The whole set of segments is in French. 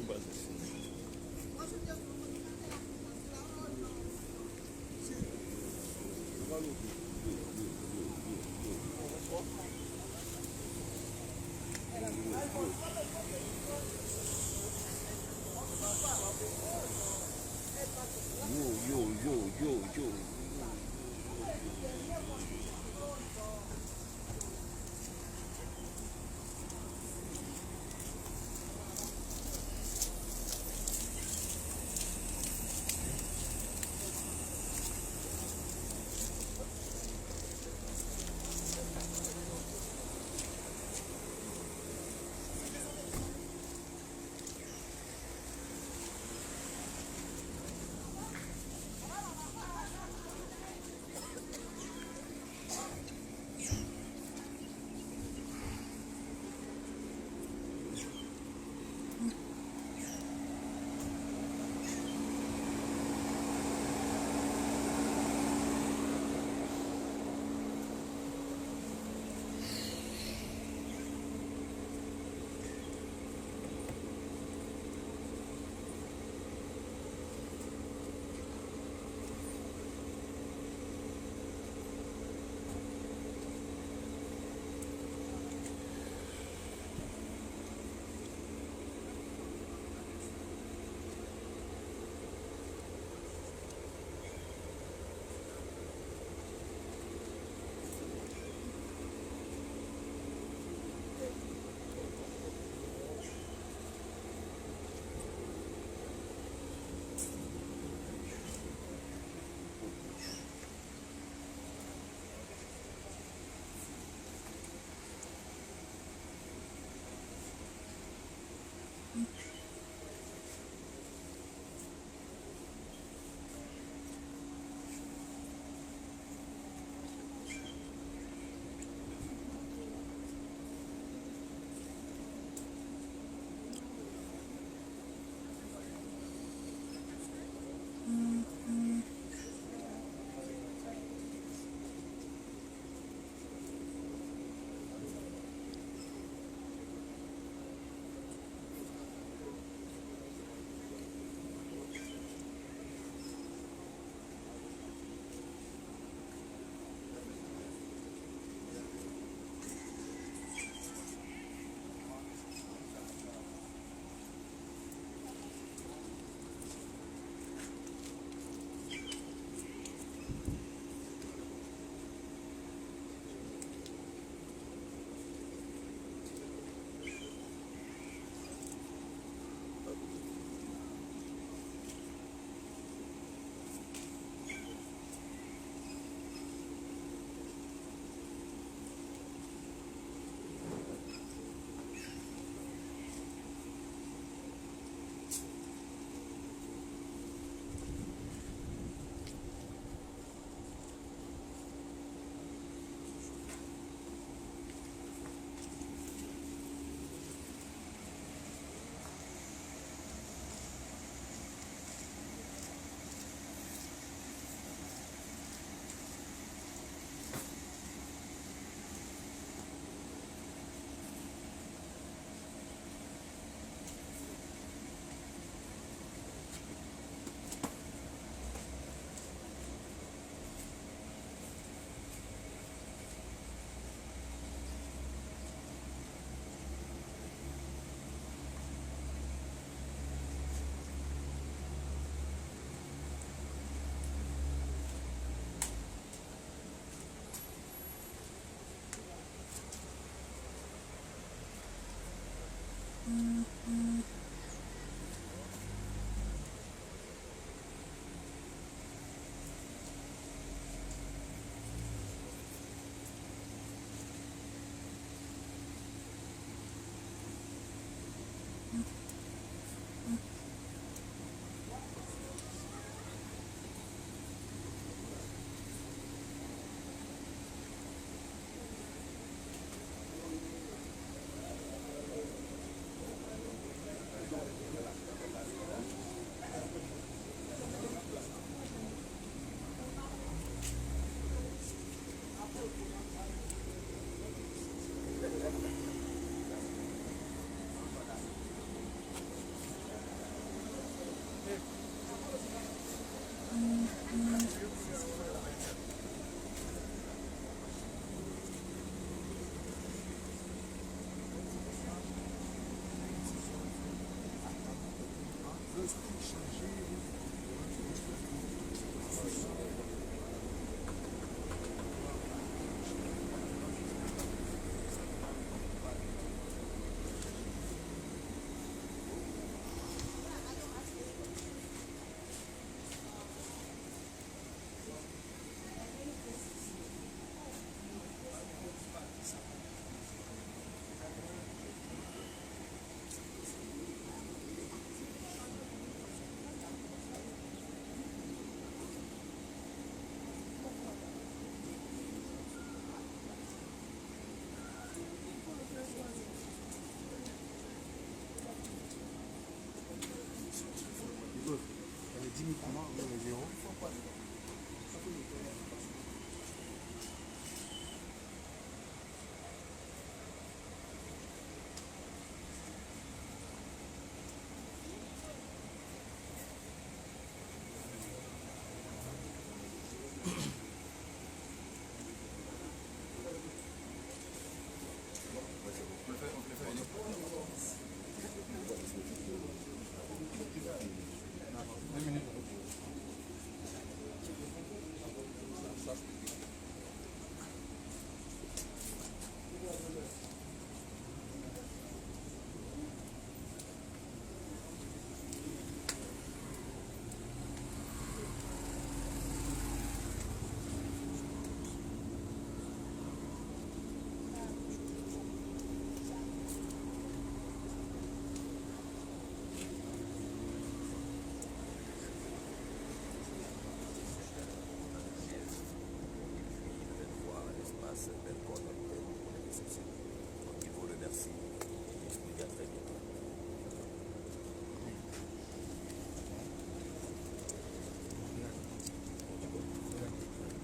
Yo. 10 minutes avant, on est 0.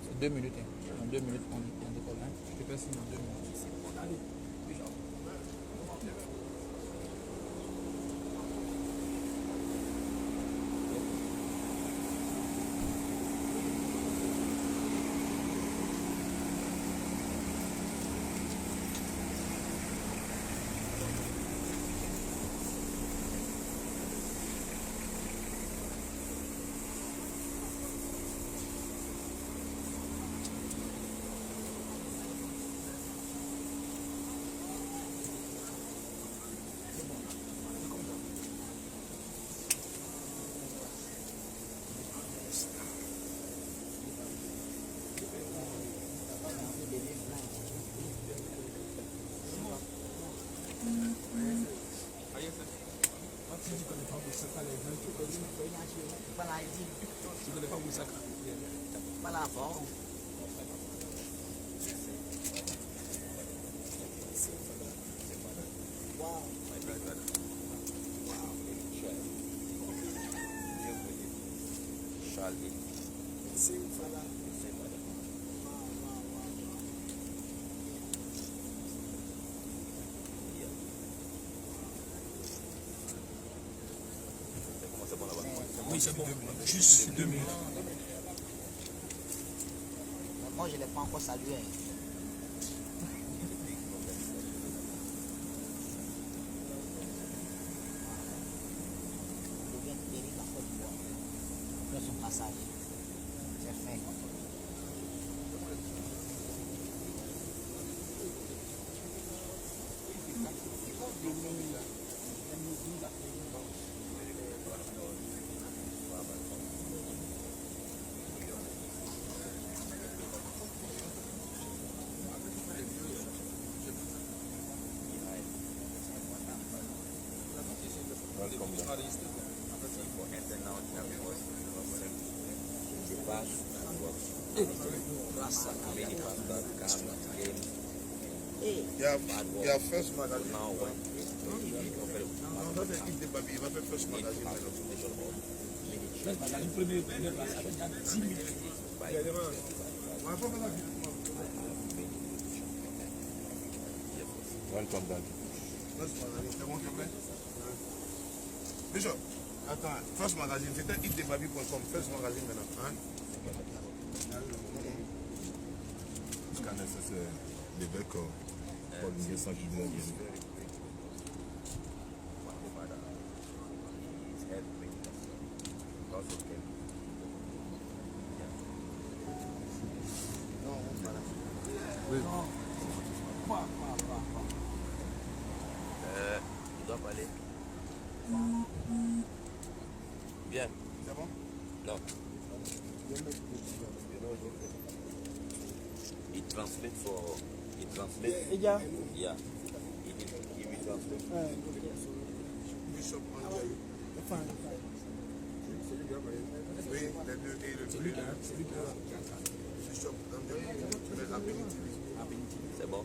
C'est 2 minutes. En 2 minutes, on décolle. Je te fais signe en 2 minutes. Oui, c'est bon. Juste 2 minutes. Moi, je ne l'ai pas encore salué. Il vient de guérir la Côte d'Ivoire. Après son passage. C'est fait. Your first magazine now when no, that's the baby, you have a first magazine. Welcome back. Bishop, attends, first magazine, c'était itdebaby.com, first magazine maintenant. Hein? Jusqu'à nécessaire l'évêque Paul Nguessan qui vient de Oui. Il doit parler. Bien. C'est bon? Non. Il translate for. Il translate. Yeah. Yeah. He will translate. Bishop André. Oui, les deux et le plus. Bishop André, mais Ability. C'est bon.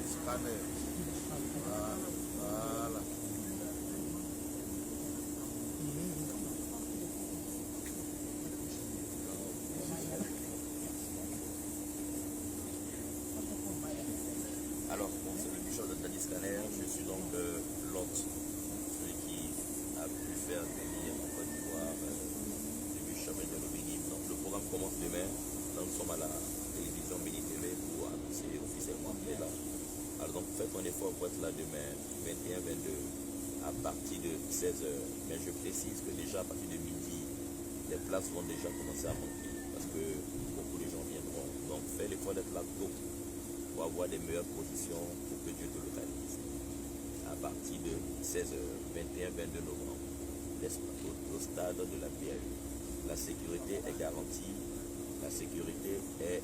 Scanner. Voilà. Alors, bon, c'est le bishop de Daddy Scanner. Je suis donc l'hôte, celui qui a pu faire venir en Côte d'Ivoire le bishop et de Bénin. Donc, le programme commence demain. Là, nous sommes à la télévision Bénin TV pour annoncer officiellement qu'il est là. Alors, donc, faites un effort pour être là demain, 21-22, à partir de 16h. Mais je précise que déjà, à partir de midi, les places vont déjà commencer à manquer parce que beaucoup de gens viendront. Donc, faites l'effort d'être là tôt pour avoir des meilleures positions pour que Dieu te le réalise. À partir de 16h, 21-22 novembre, au stade de la PAE. La sécurité est garantie, la sécurité est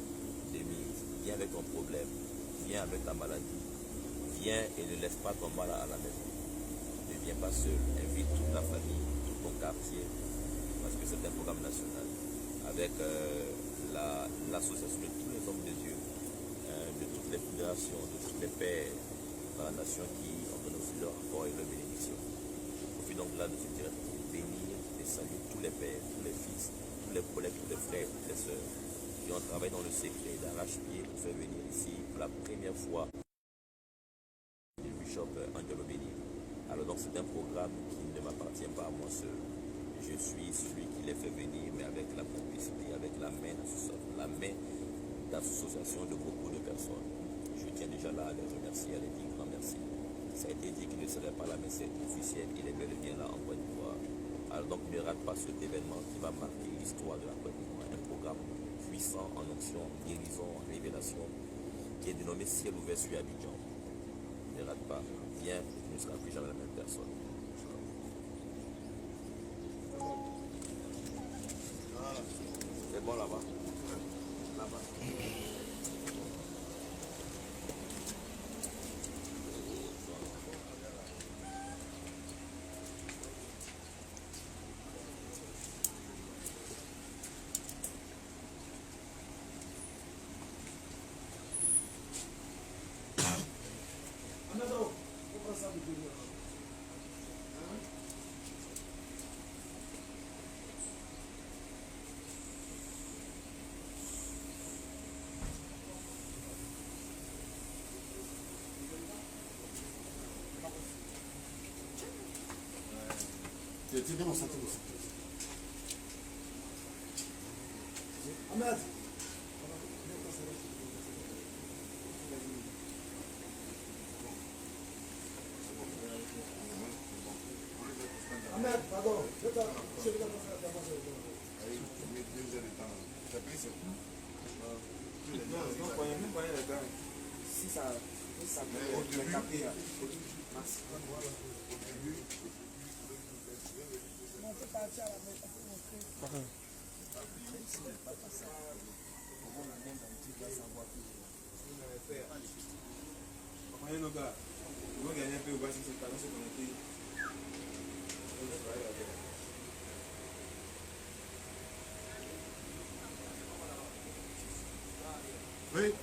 démise. Viens avec ton problème, viens avec ta maladie, viens et ne laisse pas ton mal à la maison. Ne viens pas seul, invite toute ta famille, tout ton quartier, parce que c'est un programme national, avec l'association de tous les hommes de Dieu, de toutes les fédérations, de tous les pères dans la nation qui ont donné aussi leur rapport et leur bénédiction. Je profite donc là de ce direct pour bénir et saluer tous les pères, tous les fils, tous les collègues, tous les frères, toutes les sœurs qui ont travaillé dans le secret d'arrache-pied pour faire venir ici pour la première fois le bishop Angelo Béni. Alors donc c'est un programme qui ne m'appartient pas à moi seul. Je suis celui qui les fait venir, mais avec la complicité, avec la main d'association de beaucoup de personnes. Je tiens déjà là à les remercier, à les dire grand merci. Ça a été dit qu'il ne serait pas là, mais c'est officiel, il est bel et bien là en Côte d'Ivoire. Alors donc ne rate pas cet événement qui va marquer l'histoire de la Côte d'Ivoire. Un programme puissant en onction, en guérison, en révélation, qui est dénommé Ciel ouvert sur Abidjan. Ne rate pas, viens, tu ne seras plus jamais la même personne. C'est bon là-bas? Là-bas. C'est bien, on s'attend. Ahmed. Ahmed, pardon. Je vais si ça peut capter. Oui.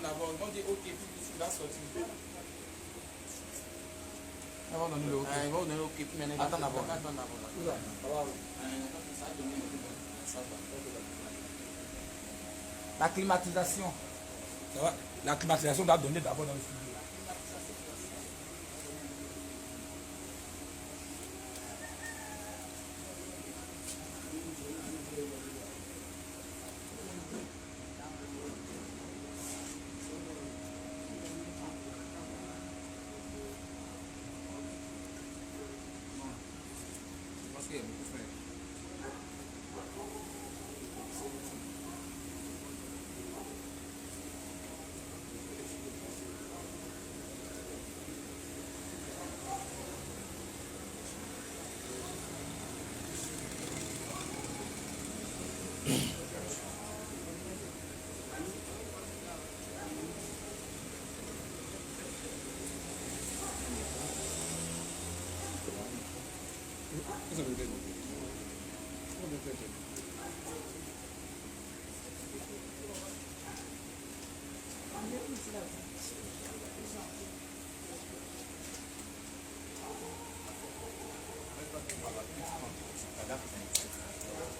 D'abord, ils vont dire ok, puis il va sortir. Ils vont donner le ok. Ils vont donner le ok, puis maintenant attends d'abord. Attends d'abord. Ça va. La climatisation. Ça va? La climatisation doit donner d'abord dans le studio.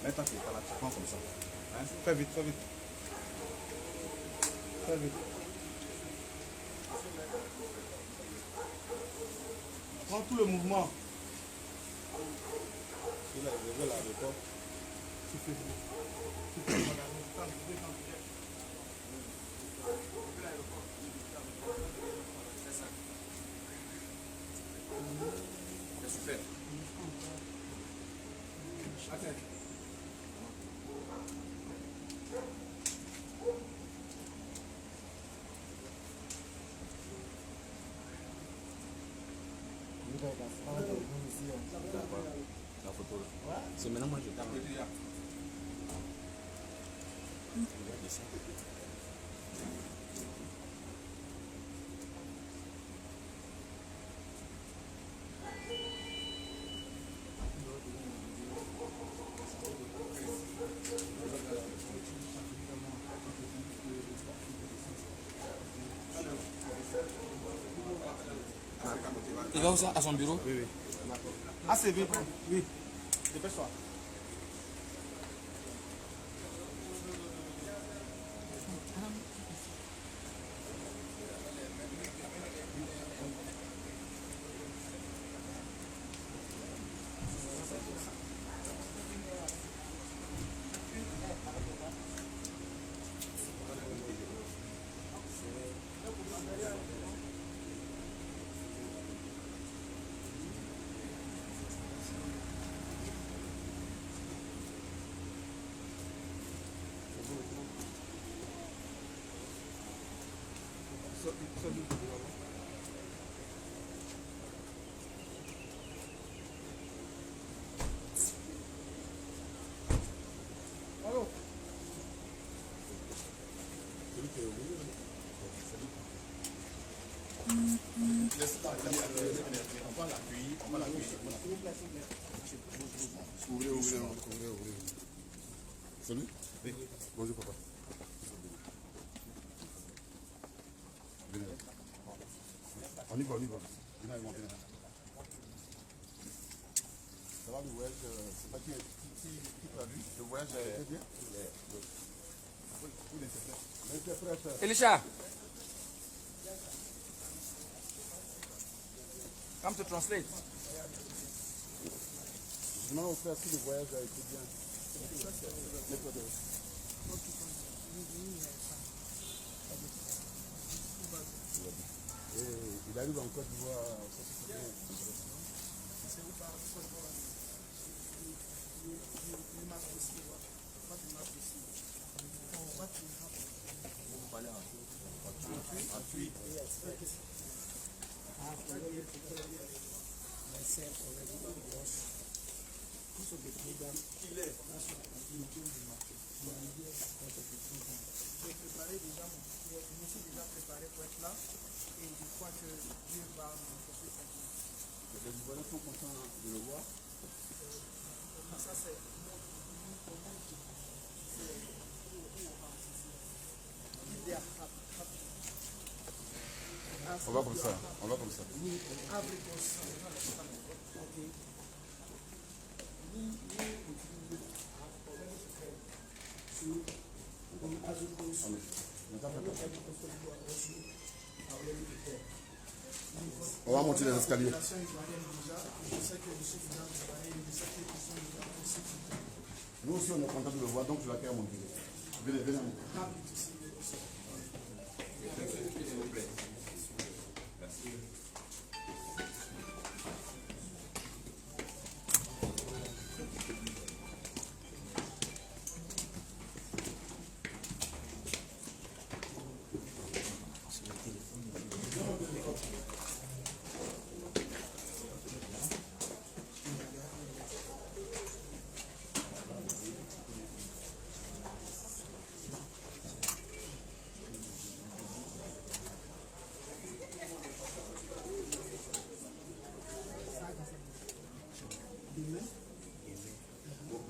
Maintenant, tu prends comme ça. Hein? Fais vite, fais vite. Fais vite. Prends tout le mouvement. Celui-là, je veux l'aéroport. Tu fais vite. C'est super. La photo là. C'est maintenant moi je t'arrête. Il va où ça? À son bureau? Oui, oui. Ah, c'est vite. Oui. Dépêche-toi. Ouvrez. Salut. Oui. Bonjour papa. Venez. On y va. Venez. Ça va le voyage, c'est pas qui t'a vu. Le voyage a été bien. Oui, nécessaire. Elisha. Come to translate. Je demande au frère si le voyage a été bien. Et il arrive en Côte d'Ivoire, ça c'est bien. Les Ivoiriens sont contents de le voir. On va comme ça. On va monter les escaliers. Nous aussi, on est content de le voir, donc tu vas faire monter. Venez, venez.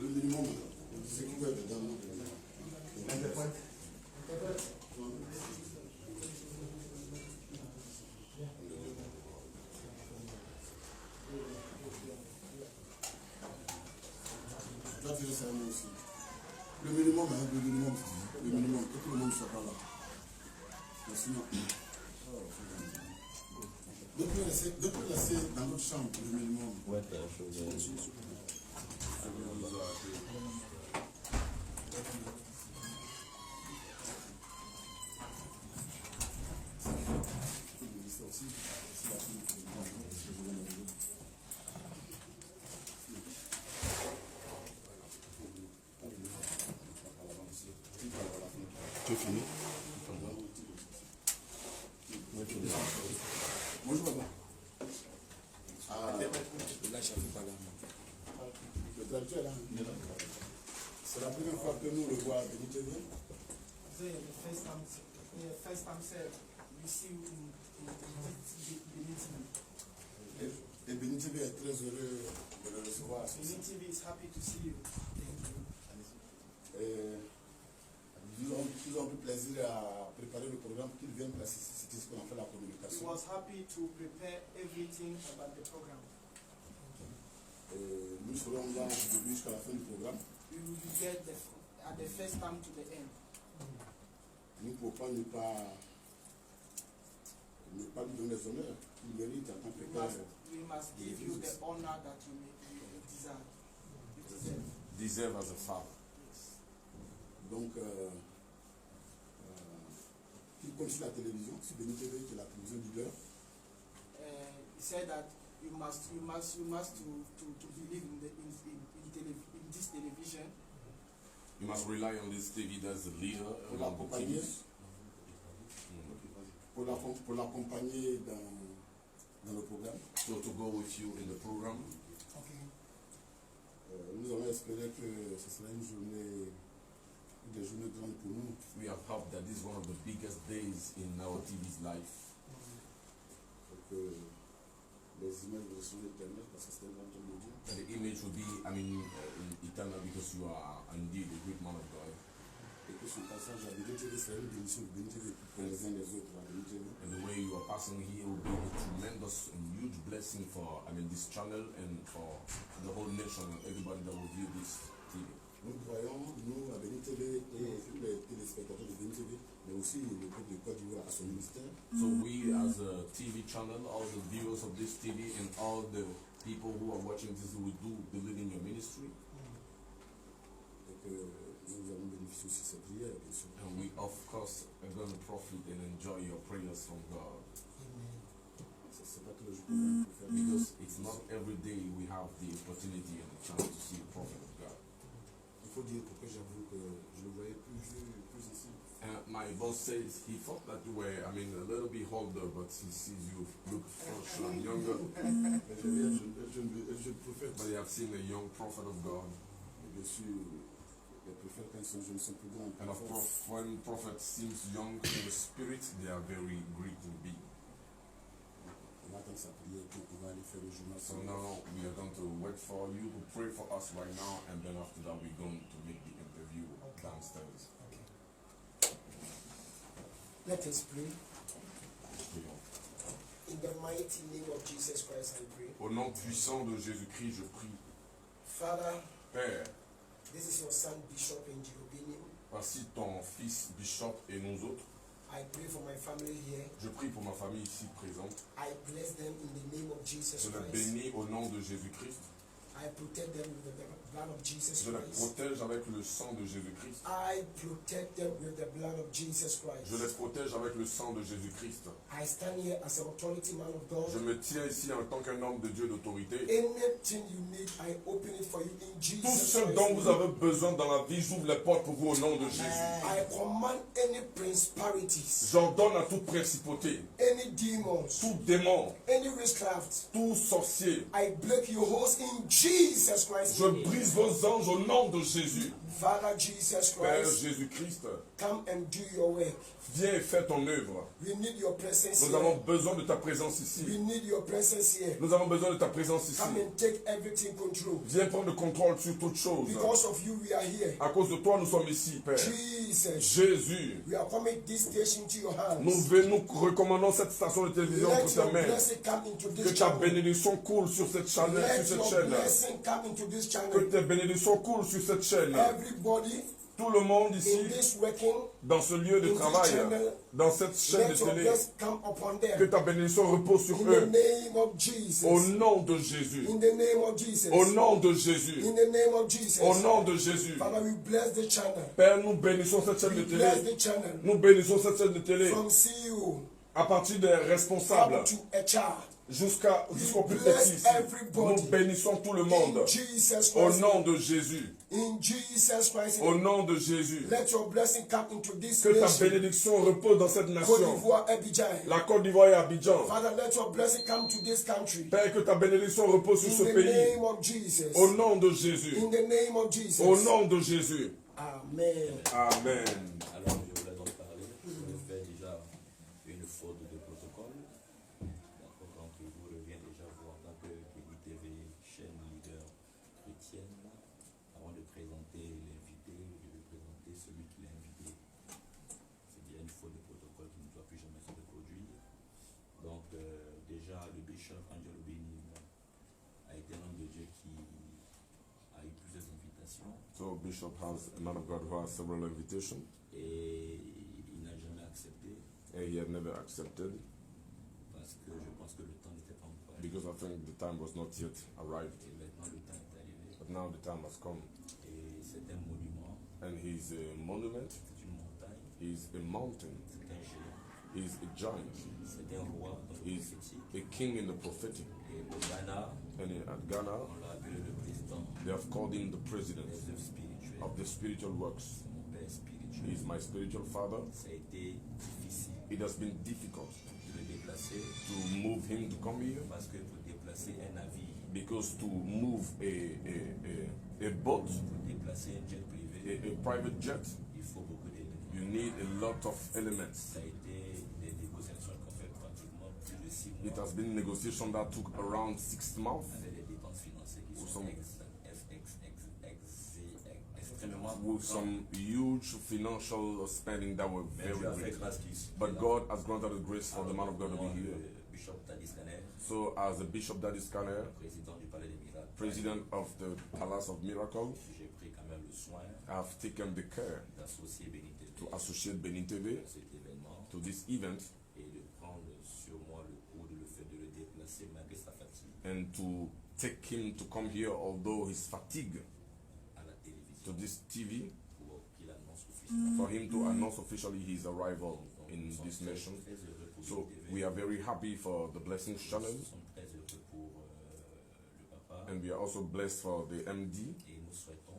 Le minimum, c'est couvert dedans. Là, tu sais, moi aussi. Le minimum, hein, le minimum, que tout le monde soit pas là. Mais sinon, de plus laisser dans notre chambre, le minimum. Ouais, t'as la chose. Tu es fini? Bonjour, papa. Ah, là, je ne pas là. Le traducteur là. C'est la première fois que nous le voyons à Benitez. First time said we see you in Benitez. Et Benitez est très heureux de le recevoir. Benitez is happy to see you. Ils ont pris plaisir à préparer le programme qu'ils viennent assister ce qu'on appelle la He communication. was happy to prepare everything about the program. Nous serons là du début jusqu'à la fin du programme. We will get at the first time to the end. Nous ne pouvons pas ne pas lui donner les honneurs qu'il mérite en tant que père. We must give you the honor that you deserve. Deserve as a father. Donc, qu'il compte sur la télévision, sur Benitez, qui est la télévision du leader. He said that you must to believe in this television. You must rely on this TV as the leader Pour among the l'accompagner, TVs. pour l'accompagner dans le programme. So to go with you in the program. Nous allons espérer que ce sera une journée, des journées grandes pour nous. We have hoped that this is one of the biggest days in our TV's life. Pour que les images seront éternelles, parce que c'est un grand homme de Dieu. And the image will be, eternal because you are indeed a great man of God. Et que son passage à Benitez sera une bénédiction de Benitez pour les uns les autres à Benitez. And the way you are passing here will be a tremendous and huge blessing for, this channel and for the whole nation and everybody that will view this TV. Nous croyons, nous, à Benitez et tous les téléspectateurs de Benitez, mais aussi le peuple de Côte d'Ivoire à son ministère. So we as a TV channel, all the viewers of this TV and all the people who are watching this will do believe in your ministry. Et que nous allons bénéficier aussi de ces prières, bien sûr. And we of course are going to profit and enjoy your prayers from God. C'est pas tous les jours qu'on peut faire. Because it's not every day we have the opportunity and the chance to see the prophet of God. Il faut dire pourquoi j'avoue que je le voyais plus vieux, plus ici. And my boss says he thought that you were, a little bit older, but he sees you look fresh and younger. Mais je viens, je prophète. But they have seen a young prophet of God. Et bien sûr, les prophètes, quand ils sont jeunes, sont plus grands. And of course, when prophet seems young in the spirit, they are very great in being. On attend sa prière pour pouvoir aller faire le journal. So now we are going to wait for you to pray for us right now, and then after that we're going to make the interview downstairs. Let us pray. Prions. In the mighty name of Jesus Christ, I pray. Au nom puissant de Jésus-Christ, je prie. Father, Père, this is your son, Bishop Njirobini. Ainsi ton fils Bishop et nous autres. I pray for my family here. Je prie pour ma famille ici présente. I bless them in the name of Jesus Je les Christ. bénis au nom de Jésus-Christ. I protect them with the blood of Jesus Je les Christ. protège avec le sang de Jésus-Christ. I protect them with the blood of Jesus Christ. Je les protège avec le sang de Jésus-Christ. I stand here as an authority man of God. Je me tiens ici en tant qu'un homme de Dieu d'autorité. Anything you need, I open it for you in Jesus Tout ce Christ. dont vous avez besoin dans la vie, j'ouvre les portes pour vous au nom de Jésus. I command any principalities, J'ordonne à toute principauté, any demons, tout démon, any witchcraft. tout sorcier. I break your host in Jesus Christ. Je brise vos anges au nom de Jésus. Father Jesus Père Christ, Jésus-Christ, come and do your work. viens et fais ton œuvre. We need your presence Nous avons here. besoin de ta présence ici. We need your presence here. Nous avons besoin de ta présence ici. Come and take everything control. Viens prendre le contrôle sur toutes choses. Because of you, we are here. À cause de toi, nous sommes ici, Père. Jesus, Jésus, we are coming this station to your hands. nous recommandons cette station de télévision Let entre tes your mains. blessing come into Que this ta channel. bénédiction coule sur cette chaîne. Let Sur your cette chaîne. blessing come into this Que channel. tes bénédictions coulent sur cette chaîne. Everybody Tout le monde ici, in this working, dans ce lieu de in this travail, channel, dans cette chaîne de let your télé, blessing come upon que them. ta bénédiction repose sur In the eux. name of Jesus. Au nom de Jésus. In the name of Jesus. Au nom de Jésus. In the name of Jesus. Au nom de Jésus. Father, we bless the channel. Père, nous bénissons cette chaîne We de bless télé. the channel. Nous bénissons cette chaîne de télé. From CEO À partir des responsables up to HR. jusqu'au plus bless petit ici. everybody. Nous bénissons tout le monde. In Jesus Au Christ. nom de Jésus. In Jesus Christ. Au nom de Jésus. Let your blessing come into this Que ta nation. bénédiction repose dans cette Côte nation. d'Ivoire, Abidjan. La Côte d'Ivoire et Abidjan. Father, let your blessing come to this country. Père, que ta bénédiction repose sur In ce the pays. name of Jesus. Au nom de Jésus. In the name of Jesus. Au nom de Jésus. Amen. Amen. Alors, je voulais donc parler. Je fais déjà une faute de protocole. D'accord, donc vous revient déjà vous en tant que TV, chaîne leader chrétienne. Avant de présenter l'invité, je vais présenter celui qui l'a invité. C'est bien une faute de protocole qui ne doit plus jamais se reproduire. Donc, déjà, le bishop Angelo Benin a été un homme de Dieu qui a eu plusieurs invitations. So Bishop has a man of God who has several invitations, Et il n'a jamais accepté and he had never accepted parce que je pense que le temps n'était pas encore arrivé. because I think the time was not yet arrived. Et maintenant le temps est arrivé. But now the time has come, Et c'est un monument, and he's a monument. c'est une montagne, He's a mountain. c'est un géant, He's a giant. c'est un roi dans le He's prophétique. a king in the prophetic. Et au Ghana, And at Ghana, on l'a appelé le président they have called him the president des œuvres spirituelles. of the spiritual works. C'est mon père spirituel. He's my spiritual father. Ça a été difficile It has been difficult de le déplacer to move him to come here parce que pour déplacer un navire, because to move a boat, pour déplacer un jet privé, a private jet, il faut beaucoup d'éléments. you need a lot of elements. Ça a été des négociations qu'on fait pratiquement plus de 6 mois. It has been negotiation that took around 6 months Avec des dépenses financières qui sont some- extrêmement with some huge financial spending that were Mais very Dieu a fait great. grâce qu'il soit But là. God has granted the grace for the man of God to Alors, be here. le Bishop Tadis Caner, So, as the Bishop Daddy Scanner, président du Palais des Miracles, president of the Palace of Miracle, j'ai pris quand même le soin I have taken the care d'associer Bénité to associate Benin TV à cet événement to this event et de prendre sur moi le coup de le fait de le déplacer malgré sa fatigue and to take him to come here, although he's fatigued, à la télévision to this TV, pour qu'il annonce officiellement. for him to announce officially his arrival Donc, in nous sommes this très, nation. très heureux pour So, Bénin TV. we are very happy for the Blessings channel, Nous sommes très heureux pour le papa and we are also blessed for the MD, et nous souhaitons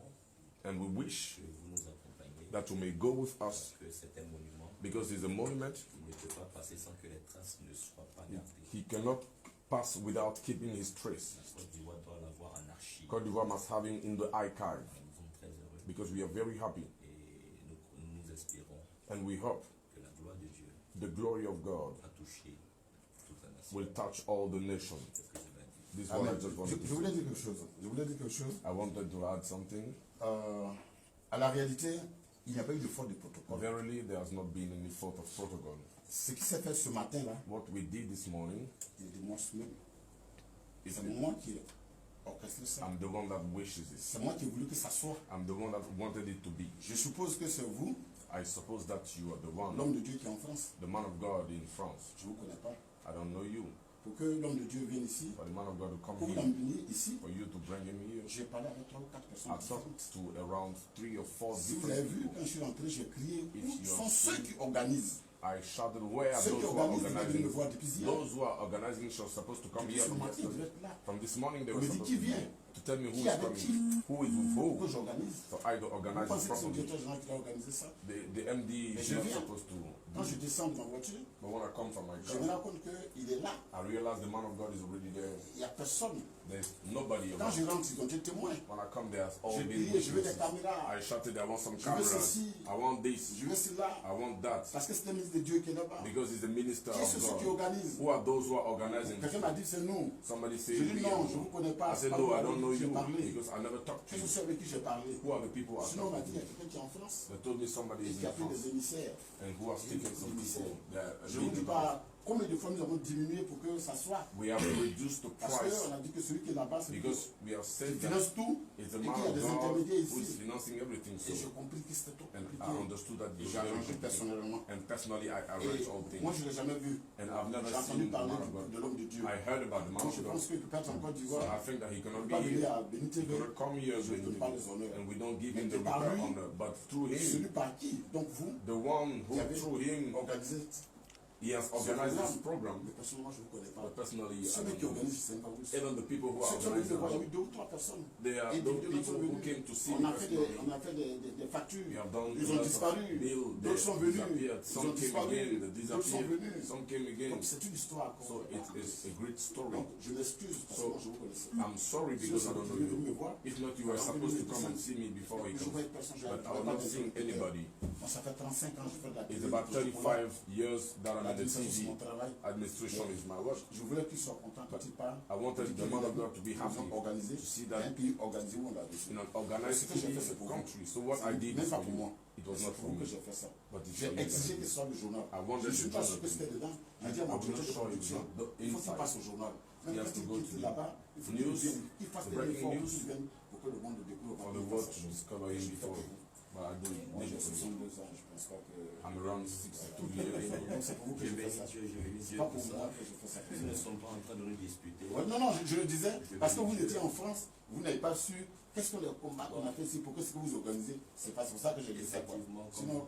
and we wish que vous nous accompagniez that you may go with us parce que c'est un monument because it's a monument. qui ne peut pas passer sans que les traces ne soient pas gardées. He cannot pass without keeping his trace. La Côte d'Ivoire doit l'avoir en archive. Côte d'Ivoire must have him in the archive Nous sommes très heureux because we are very happy et nous espérons and we hope que la gloire de Dieu the glory of God a touché toute la nation. will touch all the nation. C'est ce que je vais dire. This is what I Amen. just wanted Je to voulais say. dire quelque chose. Je voulais dire quelque chose. I wanted to add something. À la réalité, il n'y a pas eu de faute de protocole. Verily, there has not been any fault of protocol. Ce qui s'est fait ce matin-là, What we did this morning, je démontre même. is C'est moi qui orchestré ça. I'm the one that wishes it. C'est moi qui ai voulu que ça soit. I'm the one that wanted it to be. Je suppose que c'est vous, I suppose that you are the one, l'homme de Dieu qui est en France. the man of God in France. Je ne vous connais pas. I don't know you, Pour que l'homme de Dieu vienne ici, but the man of God to come pour vous here, l'emmener ici, for you to bring him here. j'ai parlé avec 3 ou 4 personnes I talked différentes. to around 3 or 4 Si vous avez different vu, people. quand je suis rentré, j'ai crié, If où you sont have ceux seen- qui organisent? I shouted, where are Ceux those qui who are organisent, ils viennent me organizing? voir depuis hier. Those who are organizing are supposed to come Depuis here ce from matin, ils yesterday. devaient être là. From this morning, they On were me dit, supposed qui to be vient? here to tell me who Qui is avec qui? coming, who is with Pour que who, j'organise. so I don't Vous organize pensez it que c'est le properly. directeur général qui doit organiser ça? The MD Mais is je not viens. supposed to. Quand je descends de ma voiture, But when I come from my je me car, rends compte qu'il est là. I realize the man of God is already there. Il n'y a personne. There's nobody Quand je around. rentre, ils ont été témoins. When I come there, it's all J'ai been crié, je veux des witnesses. caméras. I shouted, I want some Je veux cameras. ceci. I want this. Je veux cela. I want that. Parce que c'est un ministre de Dieu qui est là-bas. Because he's the minister Qui of sont ceux qui God. organisent? Who are those who are organizing? Quelqu'un m'a dit, c'est nous. Somebody Je said, dis we non, are je ne vous you. connais pas. I said, C'est pas no, vous I don't know avec qui j'ai you parlé. because I never talked to Qui sont you. ceux avec qui j'ai parlé? Who are the people I Sinon, on m'a talked dit, il y to? a quelqu'un qui est en France They told me somebody et is qui a in pris des France émissaires. and who has taken some people. Je ne vous dis pas combien de fois nous avons diminué pour que ça soit. We have reduced the Parce price qu'on a dit que celui qui est là-bas, c'est lui because we have qui said that finance tout. it's Et the qu'il man y a of des God intermédiaires who is ici. financing everything. Et j'ai So, compris que c'était trop and I compliqué. understood that Et you j'ai arrangé everything. personnellement. And personally, I Et arrange all things. moi, je ne l'ai jamais vu. And I've never J'ai entendu seen the parler man of God. de l'homme de Dieu. I heard about the man Donc of je God. pense qu'il peut être en Côte So d'Ivoire. I think that he Il cannot ne be peut pas venir here. à Béni He TV. cannot come here Je ne donne pas les honneurs. and we don't give Mais him the de par proper lui, honor. But through Celui him, par qui? Donc vous, the one who qui avez through him, organisé. he has organized this program. Mais personnellement, je ne vous connais pas. But personally, I Ceux don't qui know. organisent, je ne sais pas où ils sont. Even the people who are Ceux qui ont venu me voir, il y a eu organizing, 2 ou 3 personnes. they are Et those des people personnes who venues. came to see On me a fait personally. des factures. We have done Ils ont lots of disparu. bills. They D'autres sont venus. disappeared. Ils Some ont came disparu. again. They D'autres sont disappeared. venus. Some came again. Donc c'est une histoire. So it is a great story. Donc je m'excuse parce que moi je vous connaissais. I'm sorry because I don't know you. If not, you were supposed to come and see me before he Je comes. vois une personne, je But I vois will pas not de see anybody. Moi ça fait 35 ans que je fais de la It's télé. about 35 years that I'm in the L'administration, c'est TV. mon travail. Administration is my work. Je voulais qu'il soit content quand il parle. I wanted the man of God to be happy organisé. to see Un that pays organisé où on l'a reçu. in an organized Ce que j'ai fait, c'est TV pour vous. country. So what I did Même is pas for pour you. moi. It was C'est not pour for vous me. que j'ai fait ça. But it's J'ai for you exigé guys. qu'il soit le journal. I wanted Je ne suis the pas journal sûr que to c'était be. dedans. J'ai dit à I mon will not directeur de show you production, the il faut qu'il inside. passe au journal. Même He has quand to il go quitte to là-bas, il faut news, qu'il fasse des breaking efforts news, pour que le monde le découvre. for the world to discover him before. But I do it Moi j'ai digitally. 62 ans, je pense pas que... I'm around 62 years. Donc c'est pour vous que je fais ça. Dieu, je bénis C'est Dieu pas pour pour ça. moi que je fais ça. Nous ne sommes pas en train de nous disputer. Ouais, non, je le disais, parce que vous étiez en France, vous n'avez pas su qu'est-ce que le combat qu'on a fait ici, pourquoi ce que vous organisez, c'est pas pour ça que j'ai dit ça. Quoi. Effectivement, Sinon,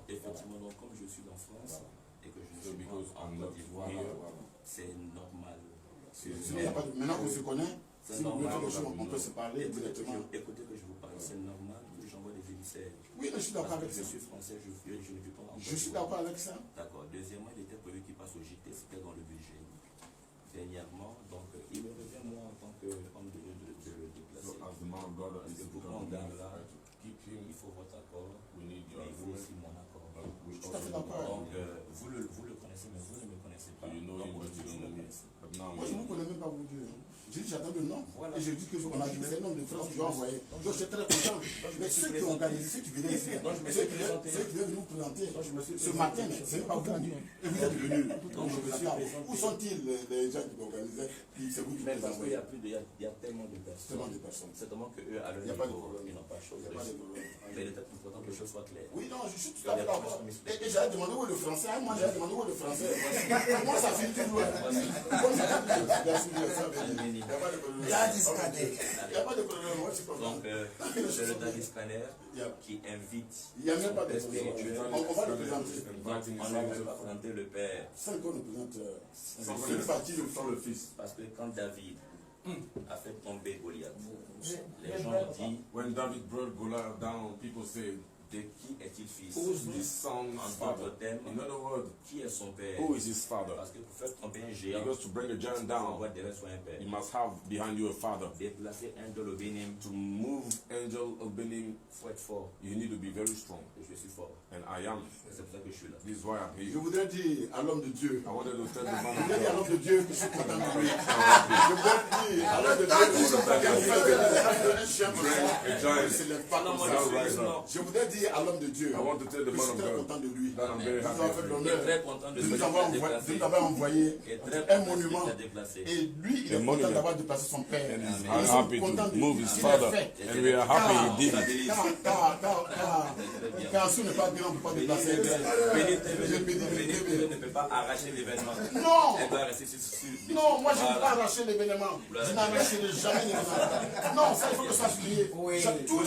donc, comme je suis en France et que je So suis because en I'm not Côte d'Ivoire, here, c'est normal. sinon, il y a pas de... Maintenant qu'on se connaît, C'est si vous voulez normal. faire des choses, on peut se parler directement. Écoutez que je vous parle, c'est normal que j'envoie des émissaires. Oui, mais je suis d'accord Parce avec que ça. je suis français, je ne vis pas en Je suis d'accord avec ça. D'accord. Deuxièmement, il était prévu qu'il passe au JT, c'était dans le budget. Dernièrement, donc il me revient moi en tant qu'homme de Dieu de le déplacer. so as the man of God is C'est to pourquoi on come, garde là. I to keep him. Il faut votre accord, We need mais your il faut agreement. aussi mon accord. But we Tout à fait also d'accord. Donc vous le connaissez, mais vous ne me connaissez So pas. you know him, Donc but you vous don't le know me. connaissez. But now Moi, je ne vous connais même pas, vous Dieu. J'ai dit, j'attends le nom. Voilà. Et je dis que on a dit que c'est un homme de France qui doit envoyer. Donc, je suis très content. Mais ceux qui ont organisé, ceux qui venaient ici, ceux qui viennent nous présenter ce matin, ce n'est pas vous. Et vous êtes venus. Donc, je me suis présenté. Où sont-ils les gens qui organisaient? C'est vous qui Mais les parce qu'il y envoyez. a tellement de Tellement personnes. de personnes. Certainement qu'eux, à leur Il n'y a pas de niveau, problème. ils n'ont pas Il chose. n'y a pas de problème. Mais il est important que les choses soient claires. Oui, non, je suis tout à fait d'accord. Et j'allais demander où est le français. Ah, moi, j'allais demander où est le français. Moi, ça finit toujours. Moi, ça finit toujours. Bien sûr, ça finit. Il n'y a pas de problème. Il n'y a pas de problème. Moi, c'est pas Donc, c'est le Daddy Scanner qui invite Il n'y a même pas de son problème. père spirituel. On va le présenter. Inviting On his ne va angels. pas présenter le Père. 5 ans, nous présente. Somebody C'est parti le from the feast. Parce que quand David a fait tomber Goliath, les gens ont dit When David brought Goliath down, people said, de qui est-il fils? who's this son's En father? d'autres termes, In other words, qui est son père? who is his father? Parce que pour faire tomber un géant, Because to bring a giant on down, voit derrière soi un père. you must have behind you a father. Déplacer un de l'obénim, To move angel Obenim, il faut être fort. you need to be very strong. Et je suis fort. And I am. C'est pour ça que je suis là. This is why I'm Je here. voudrais dire à l'homme de Dieu. I wanted to tell the man Je of voudrais dire à God. l'homme de Dieu que je suis content de lui. Je voudrais dire à l'homme de Dieu que je suis content de lui. chien me se lève pas comme ça. Je voudrais dire à l'homme de Dieu I want to tell the que je man suis of très God content de lui. that I'm very Nous happy avons of fait him. l'honneur très content de de nous se avoir envoyé un monument. Et lui, il est content d'avoir déplacé son père. And he's Nous sommes happy contents to de move lui. his Il father. est fait. And we are happy he did it. Quand ce n'est pas bien, on ne peut pas déplacer. Bénédicte ne peut pas arracher l'événement. Non! Elle doit rester sur. Non, moi je ne peux pas arracher l'événement. Je n'arracherai jamais l'événement. Non, ça il faut que ça soit lié. Tous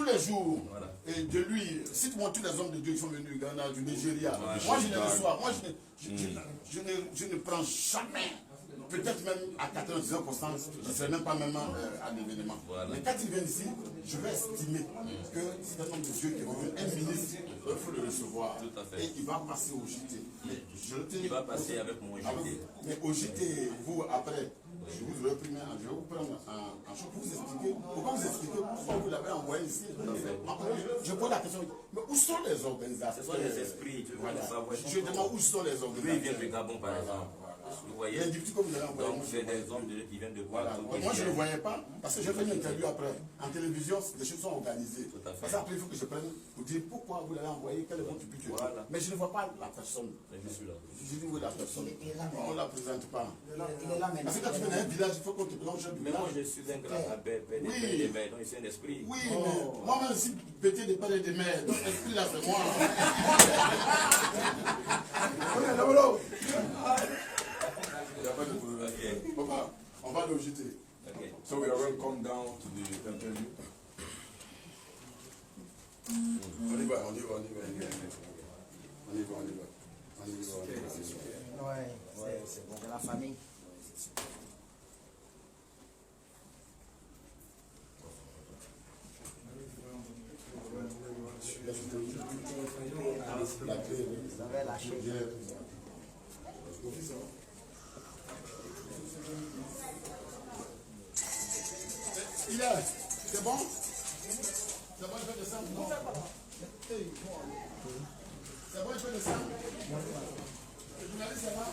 les jours, et de lui, cite-moi tous les hommes de Dieu qui sont venus du Ghana, du Nigeria. Moi je les reçois. Moi je ne prends jamais. Peut-être même à 99%, je ne serai même pas même à l'événement. Mais quand il vient ici, je vais estimer que c'est un homme de Dieu qui est venu, un ministre, il faut le recevoir. Et il va passer au JT. Il va passer avec mon JT. Mais au JT, vous, après, je vous aurai pris, je vais vous prendre en chose pour vous expliquer. Pourquoi vous l'avez envoyé ici? Je pose la question, mais où sont les organisateurs? Ce sont les esprits, tu veux savoir. Je demande où sont les organisateurs. Lui, il vient du Gabon, par exemple. Vous voyez, donc c'est des hommes qui viennent de voir. Moi, je ne le voyais pas, parce que j'ai fait une interview après. En télévision, les choses sont organisées. Parce qu'après, il faut que je prenne pour dire pourquoi vous l'avez envoyé, quel est votre but. Mais je ne vois pas la personne. Je suis là. Je dis où est la personne. On ne la présente pas. Il est là maintenant. Parce que quand tu viens dans un village, il faut qu'on te présente un Mais village. moi, je suis un grand abbé, père des mères, donc c'est un esprit. Oui, mais moi-même, si péter des pères et des mères, donc l'esprit là, c'est moi. Il n'y a pas de problème. Papa, on va le jeter. So we are going to come down to the interview. On y va. Ouais, c'est bon, la famille. Vous avez lâché. Il est. C'est bon? C'est bon, je vais descendre. Non. C'est bon, je vais descendre. Le journaliste, c'est là?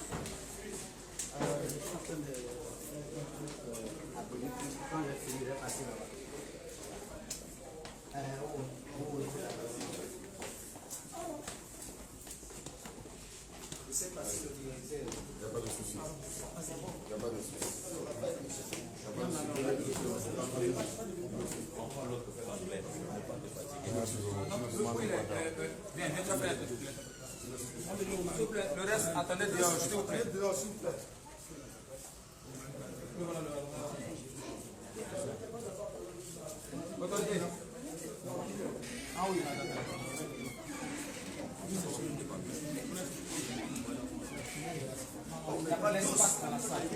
Quand je finirai passer là-bas. Il n'y a pas de souci. Il n'y a pas de souci. Viens, viens te faire. S'il vous plaît, le reste, attendez dehors, s'il vous plaît. Ah oui, il n'y a pas l'espace dans la salle.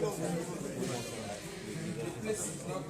The place is not,